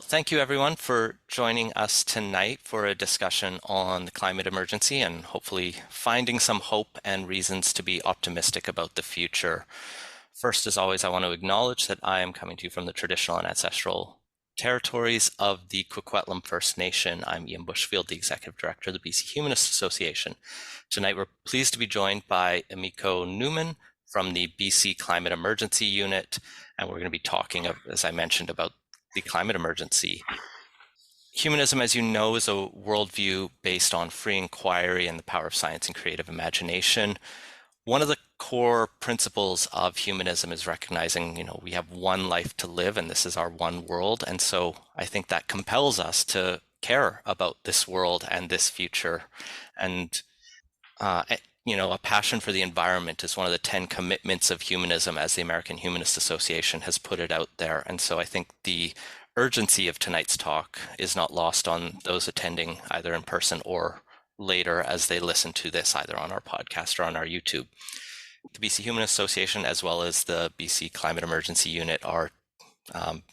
Thank you everyone for joining us tonight for a discussion on the climate emergency and hopefully finding some hope and reasons to be optimistic about the future. First, as always, I want to acknowledge that I am coming to you from the traditional and ancestral territories of the Coquitlam First Nation. I'm Ian Bushfield, the Executive Director of the BC Humanist Association. Tonight, we're pleased to be joined by Emiko Newman from the BC Climate Emergency Unit, and we're going to be talking, as I mentioned, about the climate emergency. Humanism, as you know, is a worldview based on free inquiry and the power of science and creative imagination. One of the core principles of humanism is recognizing, we have one life to live and this is our one world. And so I think that compels us to care about this world and this future. And, a passion for the environment is one of the 10 commitments of humanism, as the American Humanist Association has put it out there. And so I think the urgency of tonight's talk is not lost on those attending either in person or later as they listen to this either on our podcast or on our YouTube. The BC Humanist Association, as well as the BC Climate Emergency Unit, are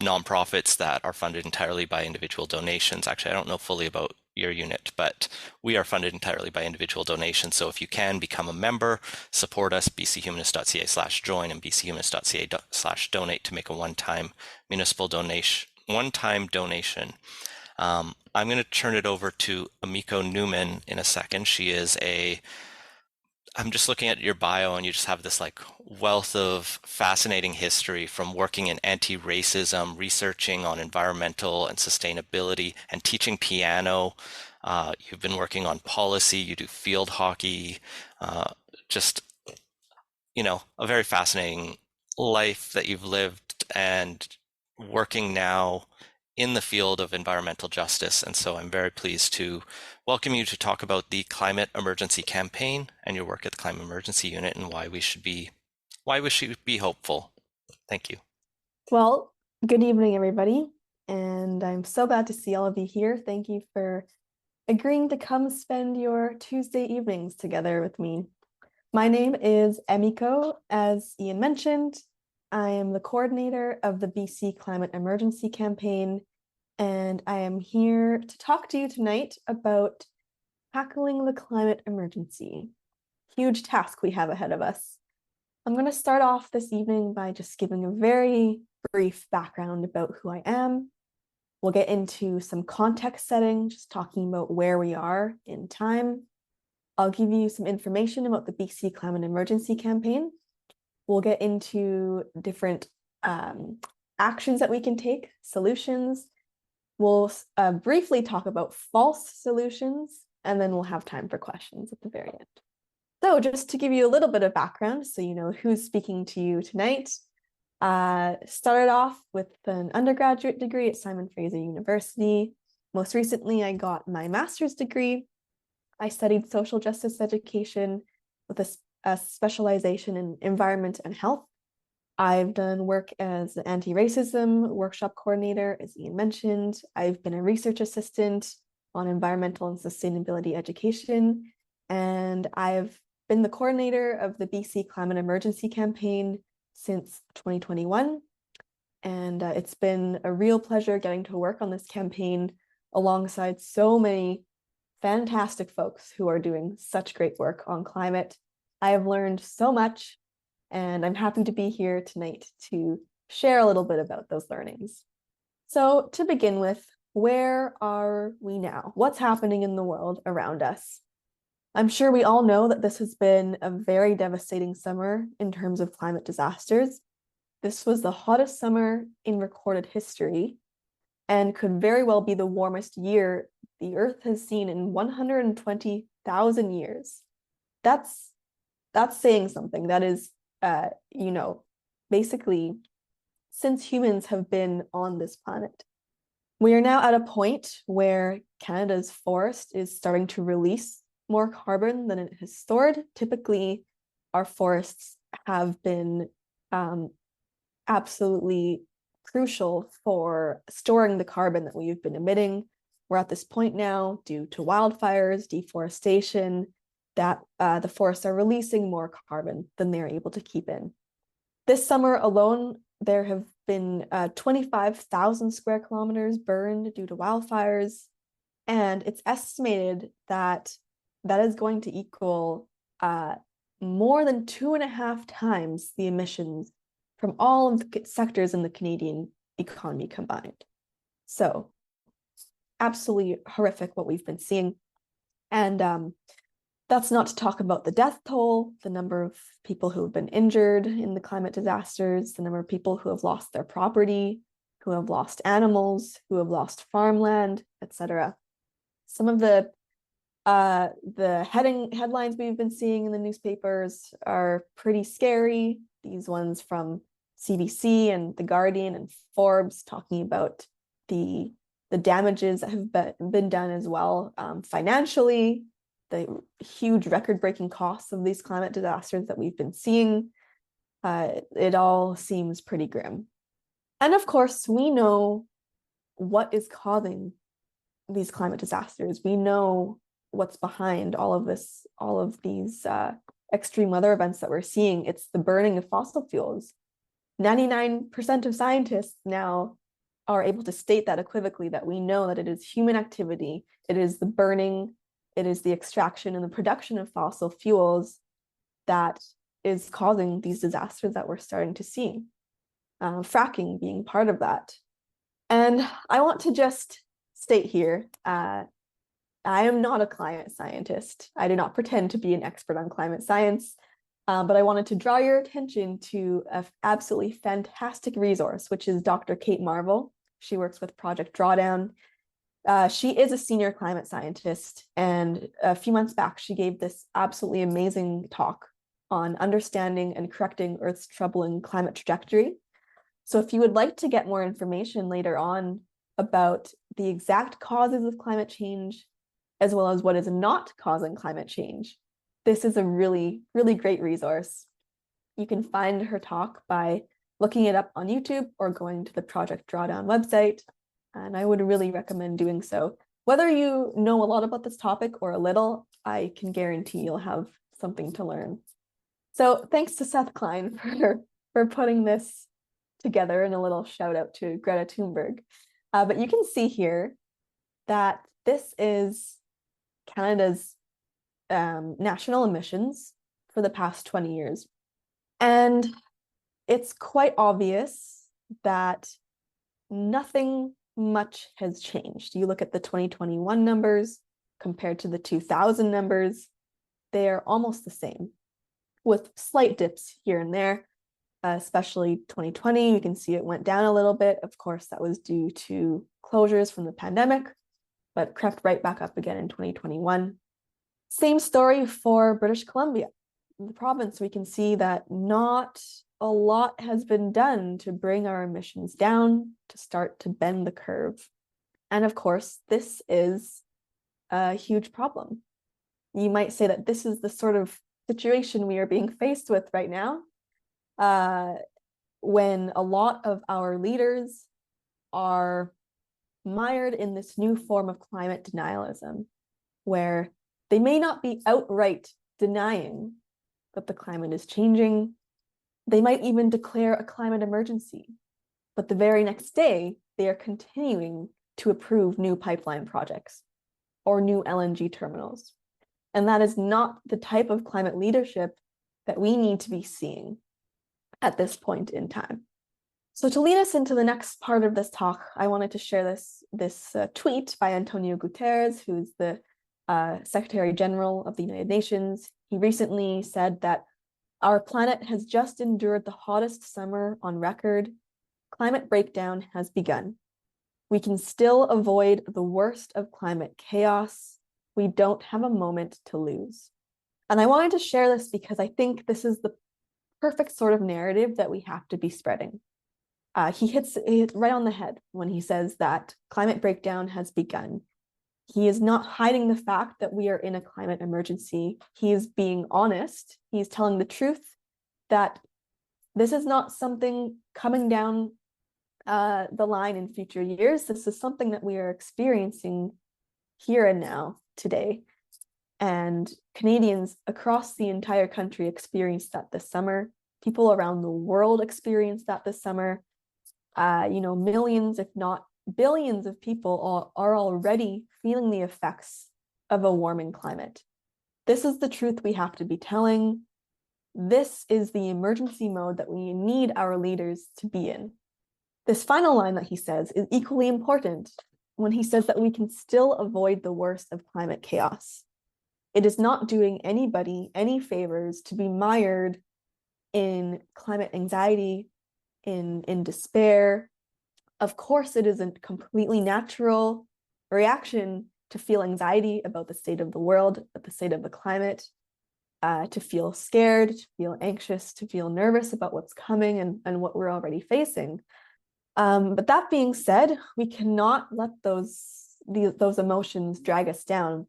nonprofits that are funded entirely by individual donations. Actually, I don't know fully about your unit, but we are funded entirely by individual donations. So if you can become a member, support us, bchumanist.ca/join and bchumanist.ca/donate to make a one-time municipal donation. I'm going to turn it over to Emiko Newman in a second. I'm just looking at your bio and you just have this wealth of fascinating history from working in anti-racism, researching on environmental and sustainability, and teaching piano. You've been working on policy, you do field hockey, just, a very fascinating life that you've lived and working now in the field of environmental justice. And so I'm very pleased to welcome you to talk about the climate emergency campaign and your work at the Climate Emergency Unit and why we should be hopeful. Thank you. Well, good evening, everybody. And I'm so glad to see all of you here. Thank you for agreeing to come spend your Tuesday evenings together with me. My name is Emiko. As Ian mentioned, I am the coordinator of the BC Climate Emergency Campaign, and I am here to talk to you tonight about tackling the climate emergency. Huge task we have ahead of us. I'm going to start off this evening by just giving a very brief background about who I am. We'll get into some context setting, just talking about where we are in time. I'll give you some information about the BC Climate Emergency Campaign. We'll get into different actions that we can take, solutions. We'll briefly talk about false solutions, and then we'll have time for questions at the very end. So just to give you a little bit of background, so you know who's speaking to you tonight, started off with an undergraduate degree at Simon Fraser University. Most recently, I got my master's degree. I studied social justice education with a specialization in environment and health. I've done work as an anti-racism workshop coordinator, as Ian mentioned. I've been a research assistant on environmental and sustainability education, and I've been the coordinator of the BC Climate Emergency Campaign since 2021. And it's been a real pleasure getting to work on this campaign alongside so many fantastic folks who are doing such great work on climate. I have learned so much, and I'm happy to be here tonight to share a little bit about those learnings. So to begin with, where are we now? What's happening in the world around us? I'm sure we all know that this has been a very devastating summer in terms of climate disasters. This was the hottest summer in recorded history and could very well be the warmest year the Earth has seen in 120,000 years. That's saying something. That is, basically, since humans have been on this planet. We are now at a point where Canada's forest is starting to release more carbon than it has stored. Typically, our forests have been absolutely crucial for storing the carbon that we've been emitting. We're at this point now, due to wildfires, deforestation, that the forests are releasing more carbon than they're able to keep in. This summer alone, there have been 25,000 square kilometers burned due to wildfires, and it's estimated that that is going to equal more than 2.5 times the emissions from all of the sectors in the Canadian economy combined. So absolutely horrific what we've been seeing. And that's not to talk about the death toll, the number of people who have been injured in the climate disasters, the number of people who have lost their property, who have lost animals, who have lost farmland, etc. Some of the headlines we've been seeing in the newspapers are pretty scary. These ones from CBC and The Guardian and Forbes talking about the damages that have been done as well, financially, the huge record-breaking costs of these climate disasters that we've been seeing. It all seems pretty grim. And of course, we know what is causing these climate disasters. We know what's behind all of this, all of these extreme weather events that we're seeing. It's the burning of fossil fuels. 99% of scientists now are able to state that unequivocally, that we know that it is human activity, it is the burning, it is the extraction and the production of fossil fuels that is causing these disasters that we're starting to see. Fracking being part of that. And I want to just state here, I am not a climate scientist. I do not pretend to be an expert on climate science, but I wanted to draw your attention to an absolutely fantastic resource, which is Dr. Kate Marvel. She works with Project Drawdown. She is a senior climate scientist, and a few months back, she gave this absolutely amazing talk on understanding and correcting Earth's troubling climate trajectory. So if you would like to get more information later on about the exact causes of climate change, as well as what is not causing climate change, this is a really, really great resource. You can find her talk by looking it up on YouTube or going to the Project Drawdown website, and I would really recommend doing so. Whether you know a lot about this topic or a little, I can guarantee you'll have something to learn. So thanks to Seth Klein for putting this together, and a little shout out to Greta Thunberg. But you can see here that this is Canada's national emissions for the past 20 years. And it's quite obvious that nothing much has changed. You look at the 2021 numbers compared to the 2000 numbers, they are almost the same, with slight dips here and there. Especially 2020, you can see it went down a little bit. Of course, that was due to closures from the pandemic, but crept right back up again in 2021. Same story for British Columbia. In the province, we can see that not a lot has been done to bring our emissions down, to start to bend the curve. And of course, this is a huge problem. You might say that this is the sort of situation we are being faced with right now, when a lot of our leaders are mired in this new form of climate denialism, where they may not be outright denying that the climate is changing. They might even declare a climate emergency, but the very next day, they are continuing to approve new pipeline projects or new LNG terminals. And that is not the type of climate leadership that we need to be seeing at this point in time. So to lead us into the next part of this talk, I wanted to share this tweet by Antonio Guterres, who's the Secretary General of the United Nations. He recently said that our planet has just endured the hottest summer on record. Climate breakdown has begun. We can still avoid the worst of climate chaos. We don't have a moment to lose. And I wanted to share this because I think this is the perfect sort of narrative that we have to be spreading. He hits it right on the head when he says that climate breakdown has begun. He is not hiding the fact that we are in a climate emergency. He is being honest. He's telling the truth that this is not something coming down the line in future years. This is something that we are experiencing here and now today. And Canadians across the entire country experienced that this summer. People around the world experienced that this summer. Millions, if not billions of people are already feeling the effects of a warming climate. This is the truth we have to be telling. This is the emergency mode that we need our leaders to be in. This final line that he says is equally important when he says that we can still avoid the worst of climate chaos. It is not doing anybody any favors to be mired in climate anxiety, in despair. Of course, it is a completely natural reaction to feel anxiety about the state of the world, about the state of the climate, to feel scared, to feel anxious, to feel nervous about what's coming and what we're already facing. But that being said, we cannot let those emotions drag us down.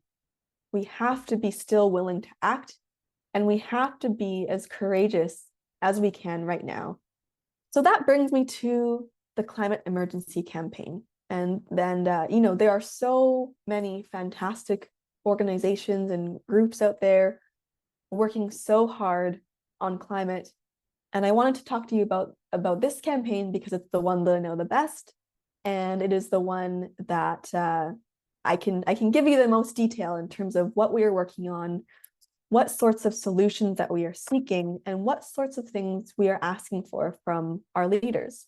We have to be still willing to act, and we have to be as courageous as we can right now. So that brings me to the climate emergency campaign. And then, there are so many fantastic organizations and groups out there working so hard on climate. And I wanted to talk to you about this campaign because it's the one that I know the best. And it is the one that I can give you the most detail in terms of what we are working on, what sorts of solutions that we are seeking, and what sorts of things we are asking for from our leaders.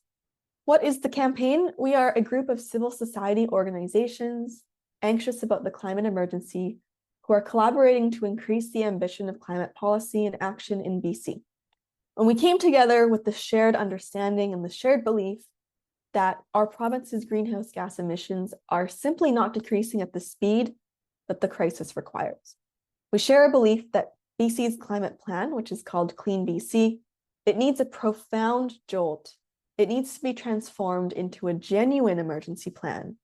What is the campaign? We are a group of civil society organizations anxious about the climate emergency who are collaborating to increase the ambition of climate policy and action in BC. When we came together with the shared understanding and the shared belief that our province's greenhouse gas emissions are simply not decreasing at the speed that the crisis requires. We share a belief that BC's climate plan, which is called CleanBC, it needs a profound jolt. It needs to be transformed into a genuine emergency plan.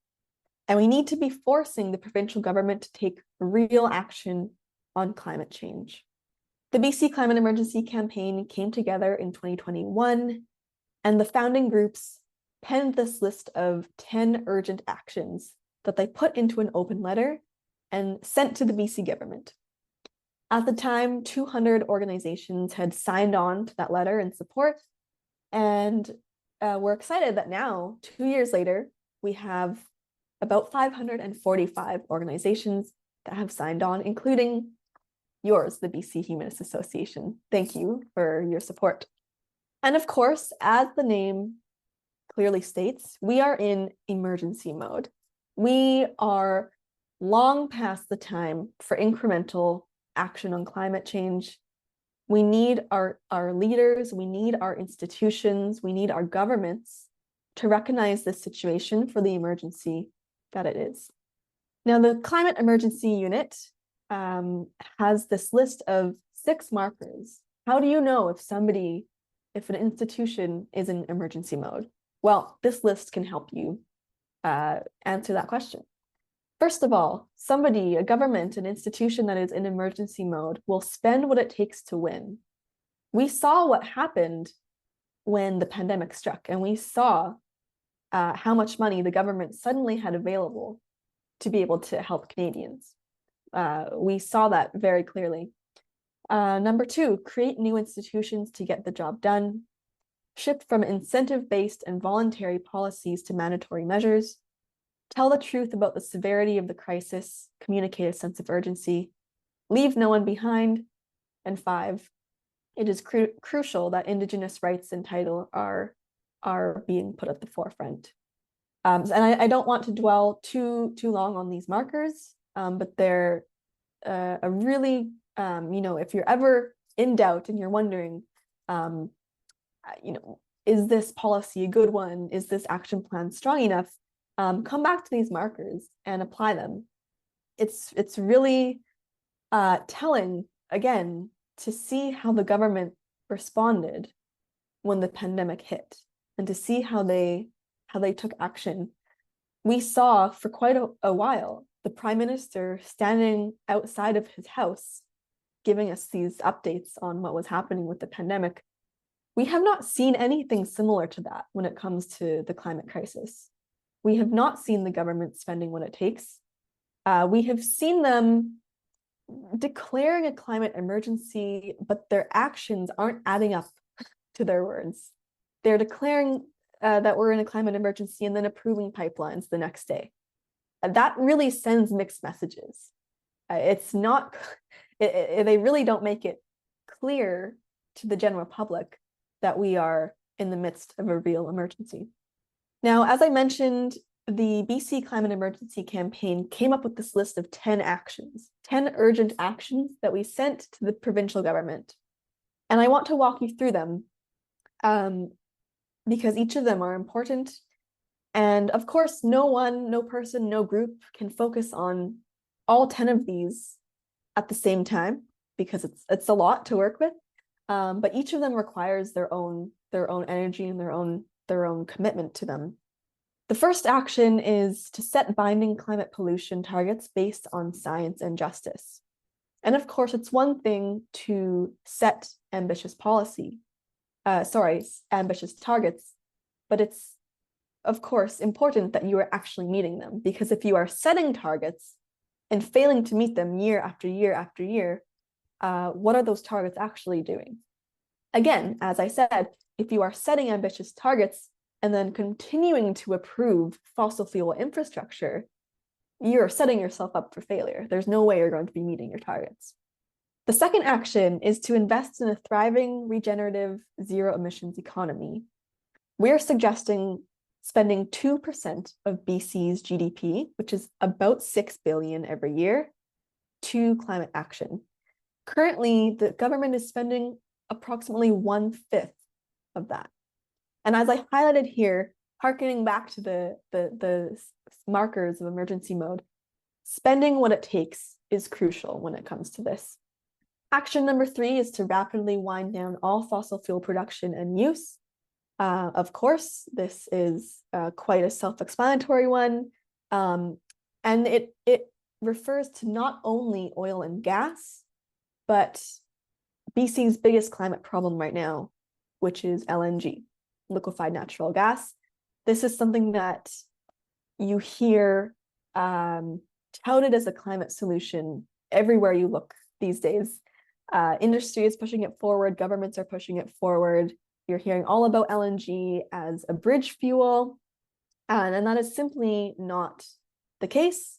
And we need to be forcing the provincial government to take real action on climate change. The BC Climate Emergency Campaign came together in 2021, and the founding groups penned this list of 10 urgent actions that they put into an open letter and sent to the BC government. At the time, 200 organizations had signed on to that letter in support, and we're excited that now, 2 years later, we have about 545 organizations that have signed on, including yours, the BC Humanist Association. Thank you for your support. And of course, as the name clearly states, we are in emergency mode. We are long past the time for incremental action on climate change. We need our leaders, we need our institutions, we need our governments to recognize this situation for the emergency that it is. Now, the Climate Emergency Unit has this list of 6 markers. How do you know if an institution is in emergency mode? Well, this list can help you answer that question. First of all, a government, an institution that is in emergency mode will spend what it takes to win. We saw what happened when the pandemic struck, and we saw how much money the government suddenly had available to be able to help Canadians. We saw that very clearly. Number 2, create new institutions to get the job done. Shift from incentive-based and voluntary policies to mandatory measures. Tell the truth about the severity of the crisis. Communicate a sense of urgency. Leave no one behind. And 5, it is crucial that Indigenous rights and title are being put at the forefront. And I don't want to dwell too long on these markers, but they're a really, if you're ever in doubt and you're wondering, is this policy a good one? Is this action plan strong enough? Come back to these markers and apply them. It's really telling, again, to see how the government responded when the pandemic hit and to see how they took action. We saw for quite a while the Prime Minister standing outside of his house giving us these updates on what was happening with the pandemic. We have not seen anything similar to that when it comes to the climate crisis. We have not seen the government spending what it takes. We have seen them declaring a climate emergency, but their actions aren't adding up to their words. They're declaring that we're in a climate emergency and then approving pipelines the next day. That really sends mixed messages. It's not, they really don't make it clear to the general public that we are in the midst of a real emergency. Now, as I mentioned, the BC Climate Emergency Campaign came up with this list of 10 actions, 10 urgent actions that we sent to the provincial government. And I want to walk you through them because each of them are important. And of course, no one, no person, no group can focus on all 10 of these at the same time because it's a lot to work with. But each of them requires their own energy and their own commitment to them. The first action is to set binding climate pollution targets based on science and justice. And of course, it's one thing to set ambitious ambitious targets, but it's of course important that you are actually meeting them, because if you are setting targets and failing to meet them year after year after year, what are those targets actually doing? Again, as I said, if you are setting ambitious targets and then continuing to approve fossil fuel infrastructure, you're setting yourself up for failure. There's no way you're going to be meeting your targets. The second action is to invest in a thriving, regenerative, zero emissions economy. We're suggesting spending 2% of BC's GDP, which is about 6 billion every year, to climate action. Currently, the government is spending approximately 1/5 of that. And as I highlighted here, harkening back to the markers of emergency mode, spending what it takes is crucial when it comes to this. Action number 3 is to rapidly wind down all fossil fuel production and use. Of course, this is quite a self-explanatory one. And it refers to not only oil and gas, but BC's biggest climate problem right now, which is LNG, liquefied natural gas. This is something that you hear touted as a climate solution everywhere you look these days. Industry is pushing it forward, governments are pushing it forward. You're hearing all about LNG as a bridge fuel, and that is simply not the case.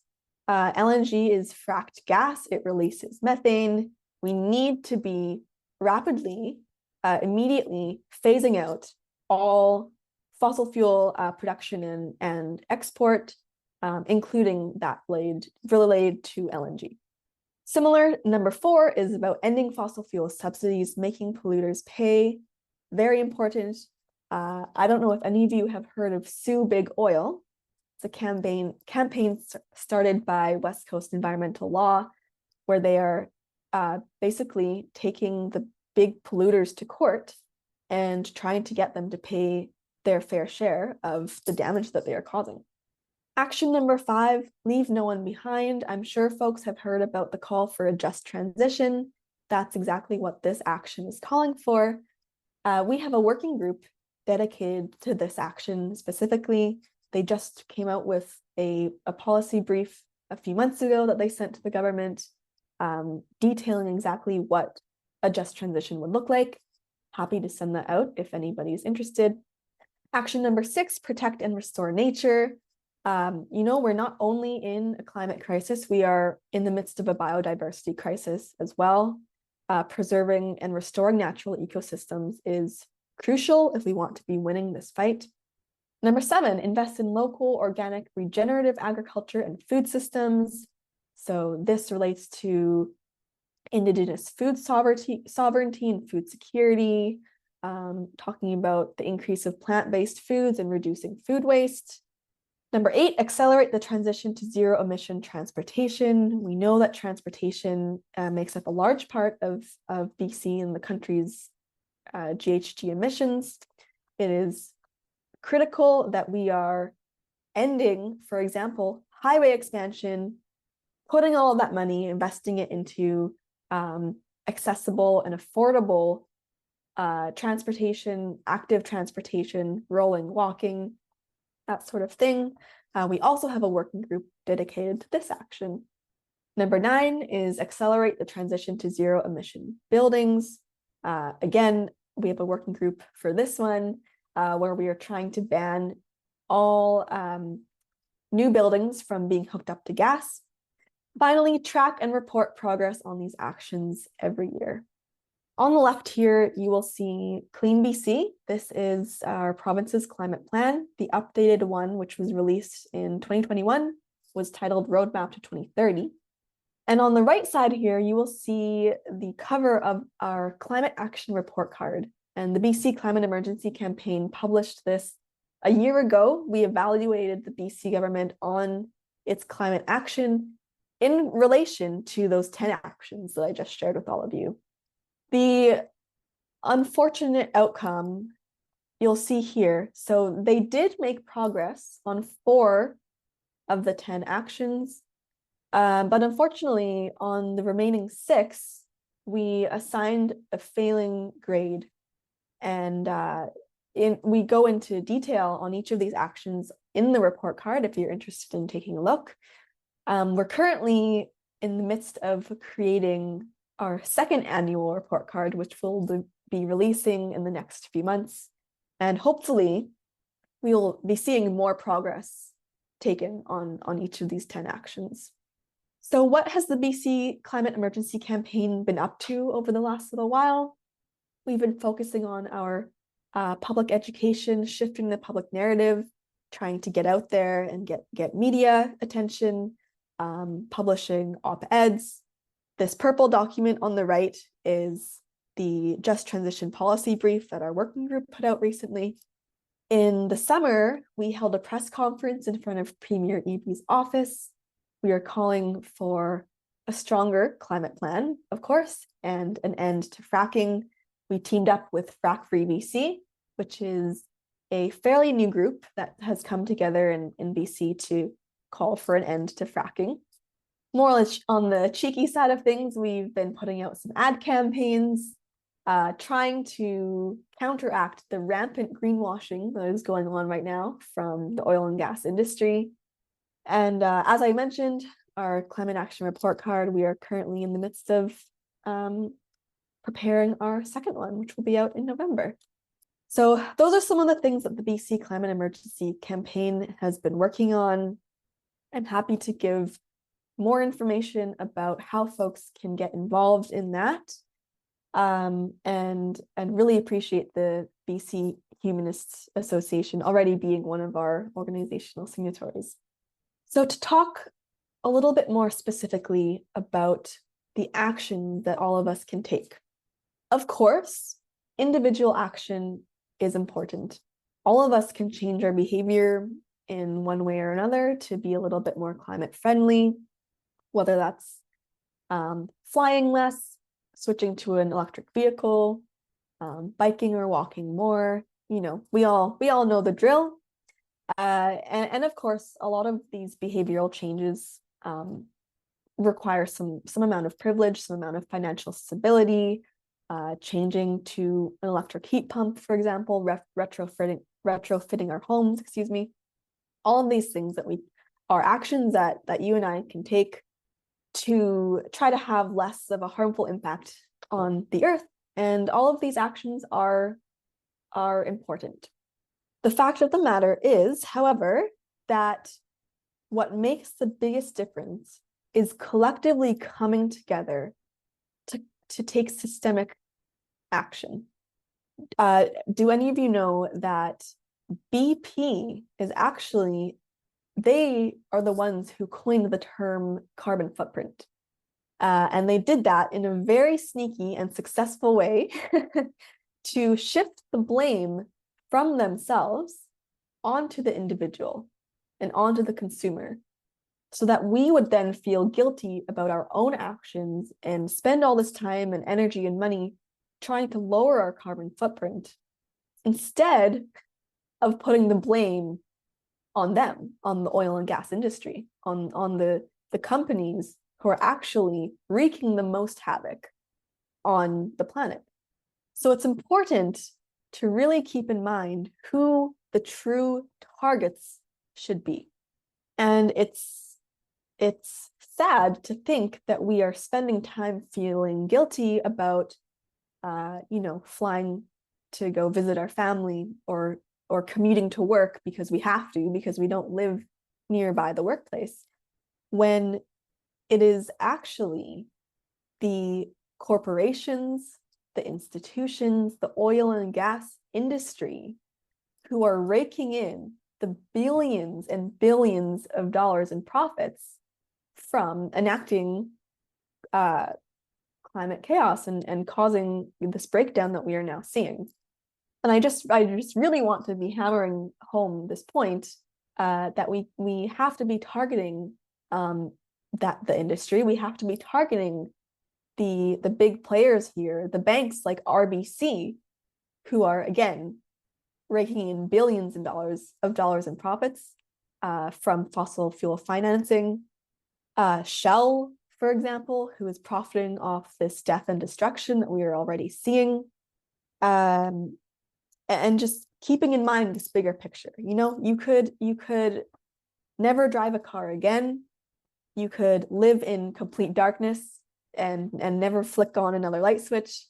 LNG is fracked gas, it releases methane. We need to be rapidly, immediately phasing out all fossil fuel production and export, including that related to LNG. Similar, number 4 is about ending fossil fuel subsidies, making polluters pay. Very important. I don't know if any of you have heard of Sue Big Oil. It's a campaign started by West Coast Environmental Law, where they are basically taking the big polluters to court and trying to get them to pay their fair share of the damage that they are causing. Action number 5, leave no one behind. I'm sure folks have heard about the call for a just transition. That's exactly what this action is calling for. We have a working group dedicated to this action specifically. They just came out with a policy brief a few months ago that they sent to the government, detailing exactly what a just transition would look like. Happy to send that out if anybody's interested. Action number 6, protect and restore nature. We're not only in a climate crisis, we are in the midst of a biodiversity crisis as well. Preserving and restoring natural ecosystems is crucial if we want to be winning this fight. Number 7, invest in local, organic, regenerative agriculture and food systems. So this relates to Indigenous food sovereignty and food security, talking about the increase of plant-based foods and reducing food waste. Number 8, accelerate the transition to zero-emission transportation. We know that transportation makes up a large part of BC and the country's GHG emissions. It is critical that we are ending, for example, highway expansion, putting all of that money, investing it into accessible and affordable transportation, active transportation, rolling, walking, that sort of thing. We also have a working group dedicated to this action. Number 9 is accelerate the transition to zero emission buildings. Again, we have a working group for this one where we are trying to ban all new buildings from being hooked up to gas. Finally, track and report progress on these actions every year. On the left here, you will see CleanBC. This is our province's climate plan. The updated one, which was released in 2021, was titled Roadmap to 2030. And on the right side here, you will see the cover of our climate action report card. And the BC Climate Emergency Campaign published this a year ago. We evaluated the BC government on its climate action in relation to those 10 actions that I just shared with all of you. The unfortunate outcome you'll see here. So they did make progress on 4 of the 10 actions, but unfortunately on the remaining 6, we assigned a failing grade. And we go into detail on each of these actions in the report card if you're interested in taking a look. We're currently in the midst of creating our 2nd annual report card, which we'll be releasing in the next few months. And hopefully we will be seeing more progress taken on each of these 10 actions. So what has the BC Climate Emergency Campaign been up to over the last little while? We've been focusing on our public education, shifting the public narrative, trying to get out there and get media attention, publishing op-eds. This purple document on the right is the Just Transition Policy Brief that our working group put out recently. In the summer, we held a press conference in front of Premier Eby's office. We are calling for a stronger climate plan, of course, and an end to fracking. We teamed up with Frack Free BC, which is a fairly new group that has come together in BC to call for an end to fracking. More or less on the cheeky side of things, we've been putting out some ad campaigns, trying to counteract the rampant greenwashing that is going on right now from the oil and gas industry. And as I mentioned, our climate action report card, we are currently in the midst of preparing our 2nd one, which will be out in November. So those are some of the things that the BC Climate Emergency Campaign has been working on. I'm happy to give more information about how folks can get involved in that, and really appreciate the BC Humanist Association already being one of our organizational signatories. So to talk a little bit more specifically about the action that all of us can take. Of course, individual action is important. All of us can change our behavior in one way or another to be a little bit more climate friendly, whether that's flying less, switching to an electric vehicle, biking or walking more. You know, we all know the drill. And of course, a lot of these behavioral changes require some amount of privilege, some amount of financial stability, changing to an electric heat pump, for example, retrofitting our homes, excuse me. All of these things that are actions that you and I can take to try to have less of a harmful impact on the earth. And all of these actions are important. The fact of the matter is, however, that what makes the biggest difference is collectively coming together to take systemic action. Do any of you know that BP is actually, they are the ones who coined the term carbon footprint. And they did that in a very sneaky and successful way to shift the blame from themselves onto the individual and onto the consumer, so that we would then feel guilty about our own actions and spend all this time and energy and money trying to lower our carbon footprint, instead of putting the blame on them, on the oil and gas industry, on the companies who are actually wreaking the most havoc on the planet. So it's important to really keep in mind who the true targets should be. And it's sad to think that we are spending time feeling guilty about flying to go visit our family or commuting to work because we have to, because we don't live nearby the workplace, when it is actually the corporations, the institutions, the oil and gas industry who are raking in the billions and billions of dollars in profits from enacting climate chaos and causing this breakdown that we are now seeing. And I just really want to be hammering home this point that we have to be targeting that the industry. We have to be targeting the big players here, the banks like RBC, who are again raking in billions of dollars in profits from fossil fuel financing. Shell, for example, who is profiting off this death and destruction that we are already seeing. And just keeping in mind this bigger picture. You know, you could never drive a car again. You could live in complete darkness and never flick on another light switch.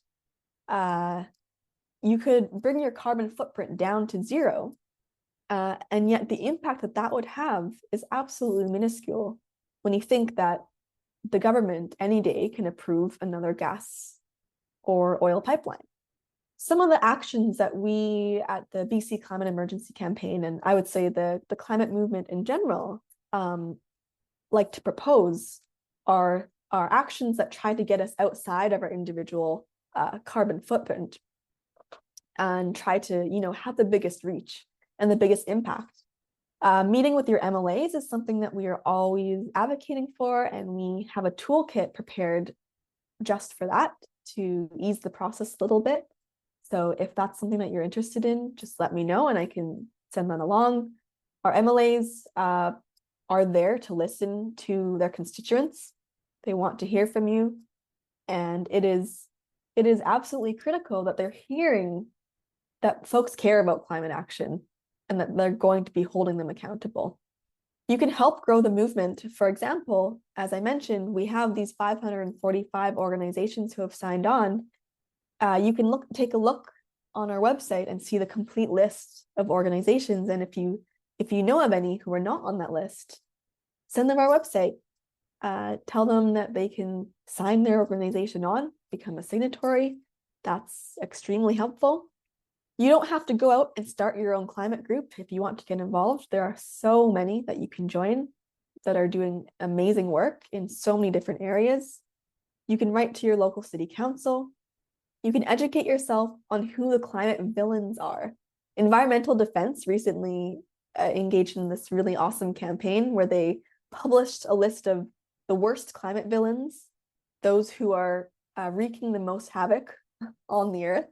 You could bring your carbon footprint down to zero. And yet the impact that would have is absolutely minuscule when you think that the government any day can approve another gas or oil pipeline. Some of the actions that we at the BC Climate Emergency Campaign, and I would say the climate movement in general, like to propose are actions that try to get us outside of our individual carbon footprint and try to, you know, have the biggest reach and the biggest impact. Meeting with your MLAs is something that we are always advocating for, and we have a toolkit prepared just for that to ease the process a little bit. So if that's something that you're interested in, just let me know and I can send that along. Our MLAs are there to listen to their constituents. They want to hear from you. And it is absolutely critical that they're hearing that folks care about climate action and that they're going to be holding them accountable. You can help grow the movement. For example, as I mentioned, we have these 545 organizations who have signed on. You can take a look on our website and see the complete list of organizations. And if you know of any who are not on that list, send them our website. Tell them that they can sign their organization on, become a signatory. That's extremely helpful. You don't have to go out and start your own climate group if you want to get involved. There are so many that you can join that are doing amazing work in so many different areas. You can write to your local city council. You can educate yourself on who the climate villains are. Environmental Defense recently engaged in this really awesome campaign where they published a list of the worst climate villains, those who are wreaking the most havoc on the earth.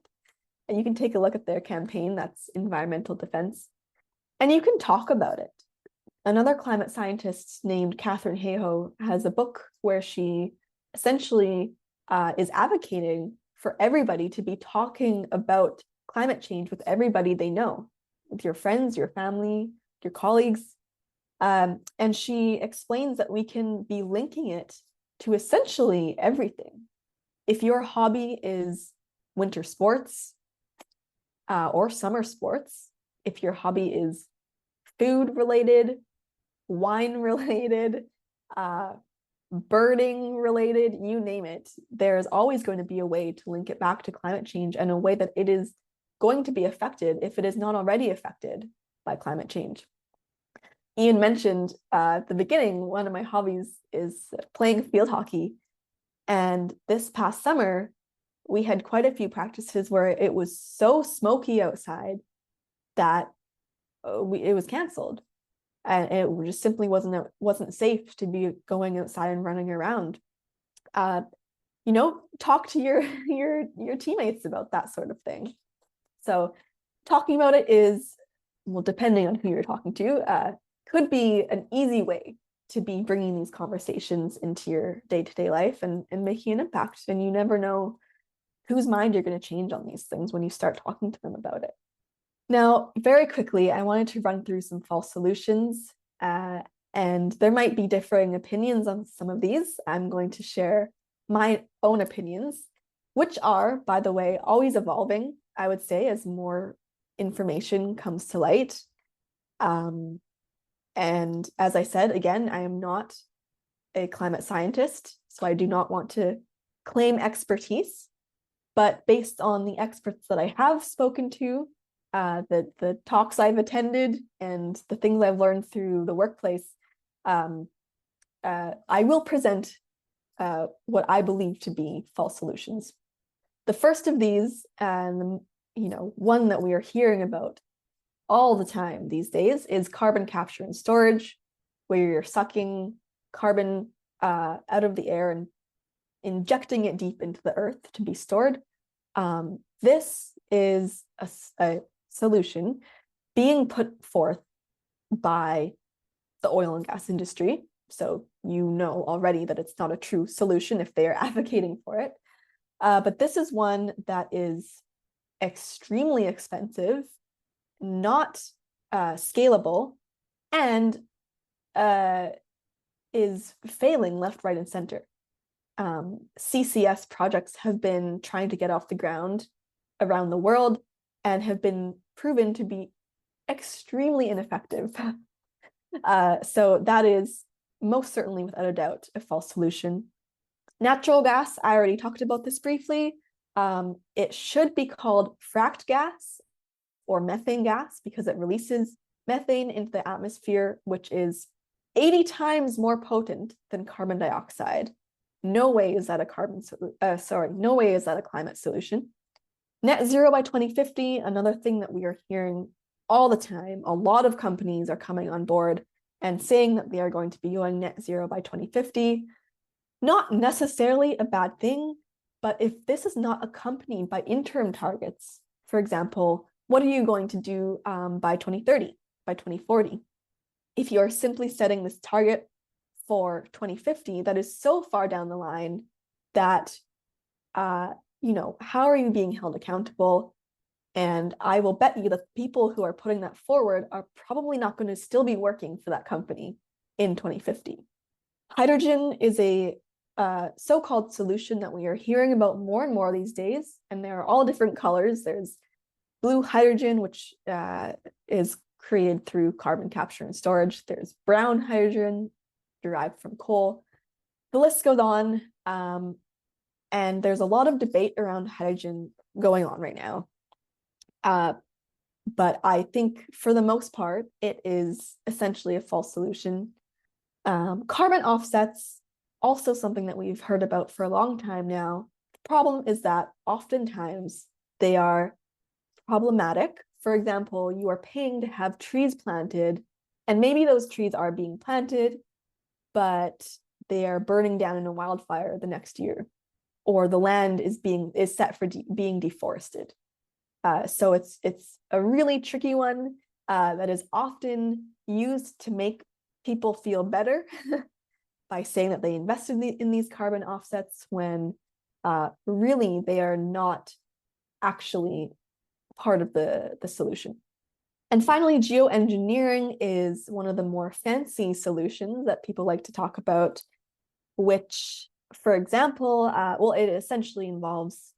And you can take a look at their campaign, that's Environmental Defense. And you can talk about it. Another climate scientist named Catherine Hayhoe has a book where she essentially is advocating for everybody to be talking about climate change with everybody they know, with your friends, your family, your colleagues. And she explains that we can be linking it to essentially everything. If your hobby is winter sports or summer sports, if your hobby is food related, wine related, birding related, you name it, there's always going to be a way to link it back to climate change and a way that it is going to be affected if it is not already affected by climate change. Ian mentioned at the beginning, one of my hobbies is playing field hockey. And this past summer, we had quite a few practices where it was so smoky outside that it was canceled. And it just simply wasn't safe to be going outside and running around. You know, talk to your teammates about that sort of thing. So talking about it is, well, depending on who you're talking to, could be an easy way to be bringing these conversations into your day-to-day life and making an impact. And you never know whose mind you're going to change on these things when you start talking to them about it. Now, very quickly, I wanted to run through some false solutions, and there might be differing opinions on some of these. I'm going to share my own opinions, which are, by the way, always evolving. I would say, as more information comes to light. And as I said, again, I am not a climate scientist, so I do not want to claim expertise. But based on the experts that I have spoken to, the talks I've attended, and the things I've learned through the workplace, I will present what I believe to be false solutions. The first of these, and one that we are hearing about all the time these days, is carbon capture and storage, where you're sucking carbon out of the air and injecting it deep into the earth to be stored. This is a solution being put forth by the oil and gas industry. So you know already that it's not a true solution if they are advocating for it. But this is one that is extremely expensive, not scalable, and is failing left, right, and center. CCS projects have been trying to get off the ground around the world and have been proven to be extremely ineffective. So that is most certainly, without a doubt, a false solution. Natural gas, I already talked about this briefly. It should be called fracked gas or methane gas because it releases methane into the atmosphere, which is 80 times more potent than carbon dioxide. No way is that no way is that a climate solution. Net zero by 2050, another thing that we are hearing all the time. A lot of companies are coming on board and saying that they are going to be going net zero by 2050. Not necessarily a bad thing, but if this is not accompanied by interim targets, for example, what are you going to do by 2030, by 2040? If you are simply setting this target for 2050, that is so far down the line that, how are you being held accountable? And I will bet you that people who are putting that forward are probably not going to still be working for that company in 2050. Hydrogen is a so-called solution that we are hearing about more and more these days, and there are all different colors. There's blue hydrogen, which is created through carbon capture and storage. There's brown hydrogen derived from coal. The list goes on, and there's a lot of debate around hydrogen going on right now. But I think for the most part, it is essentially a false solution. Carbon offsets, also something that we've heard about for a long time now. The problem is that oftentimes they are problematic. For example, you are paying to have trees planted, and maybe those trees are being planted, but they are burning down in a wildfire the next year, or the land is set for being deforested. So it's a really tricky one that is often used to make people feel better by saying that they invested in these carbon offsets when really they are not actually part of the solution. And finally, geoengineering is one of the more fancy solutions that people like to talk about, which, for example, it essentially involves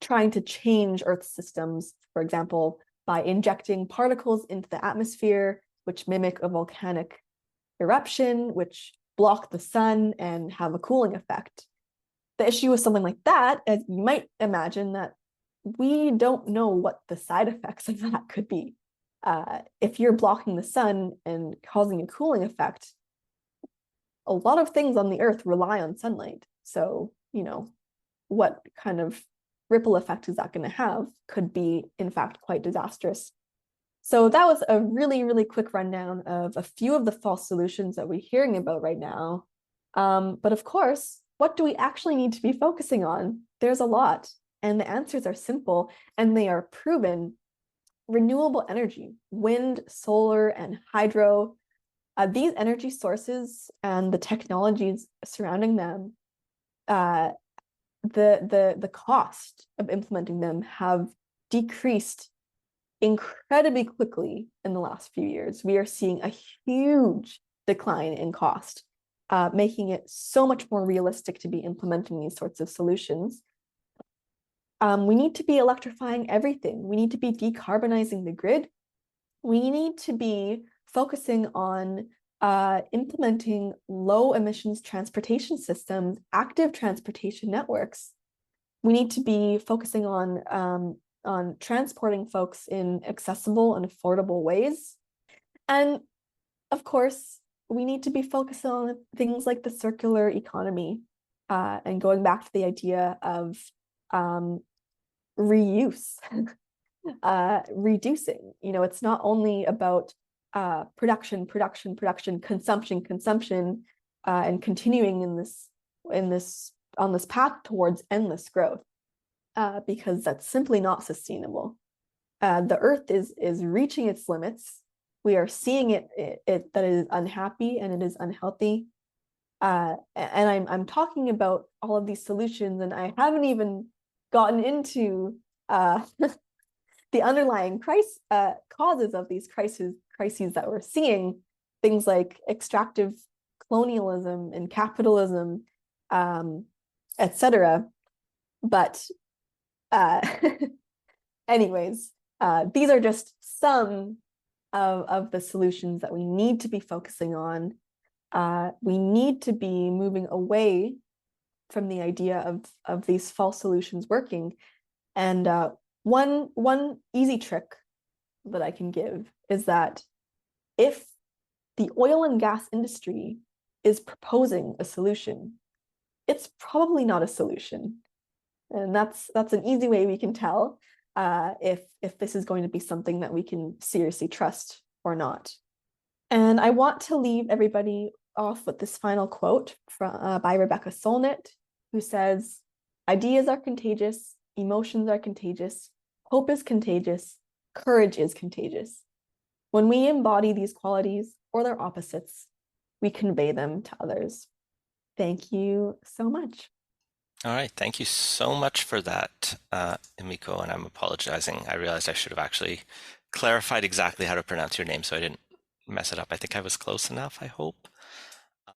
trying to change Earth systems, for example, by injecting particles into the atmosphere, which mimic a volcanic eruption, which block the sun and have a cooling effect. The issue with something like that, as you might imagine, that we don't know what the side effects of that could be. If you're blocking the sun and causing a cooling effect, a lot of things on the Earth rely on sunlight. So, what kind of ripple effect is that going to have could be, in fact, quite disastrous. So that was a really, really quick rundown of a few of the false solutions that we're hearing about right now. But of course, what do we actually need to be focusing on? There's a lot, and the answers are simple, and they are proven. Renewable energy, wind, solar, and hydro, these energy sources and the technologies surrounding them, the cost of implementing them have decreased incredibly quickly in the last few years. We are seeing a huge decline in cost, making it so much more realistic to be implementing these sorts of solutions. We need to be electrifying everything. We need to be decarbonizing the grid. We need to be focusing on implementing low emissions transportation systems, active transportation networks. We need to be focusing on transporting folks in accessible and affordable ways. And of course, we need to be focused on things like the circular economy and going back to the idea of reuse, reducing. It's not only about production, consumption, and continuing in this on this path towards endless growth, because that's simply not sustainable. The Earth is reaching its limits. We are seeing it that it is unhappy and it is unhealthy. And I'm talking about all of these solutions, and I haven't even gotten into the underlying causes of these crises that we're seeing, things like extractive colonialism and capitalism, etc. But anyways, these are just some of the solutions that we need to be focusing on. We need to be moving away from the idea of these false solutions working. And one easy trick that I can give is that if the oil and gas industry is proposing a solution, it's probably not a solution. And that's an easy way we can tell if this is going to be something that we can seriously trust or not. And I want to leave everybody off with this final quote by Rebecca Solnit, who says, "Ideas are contagious, emotions are contagious, hope is contagious, courage is contagious. When we embody these qualities or their opposites, we convey them to others." Thank you so much. All right, thank you so much for that, Emiko, and I'm apologizing. I realized I should have actually clarified exactly how to pronounce your name so I didn't mess it up. I think I was close enough, I hope.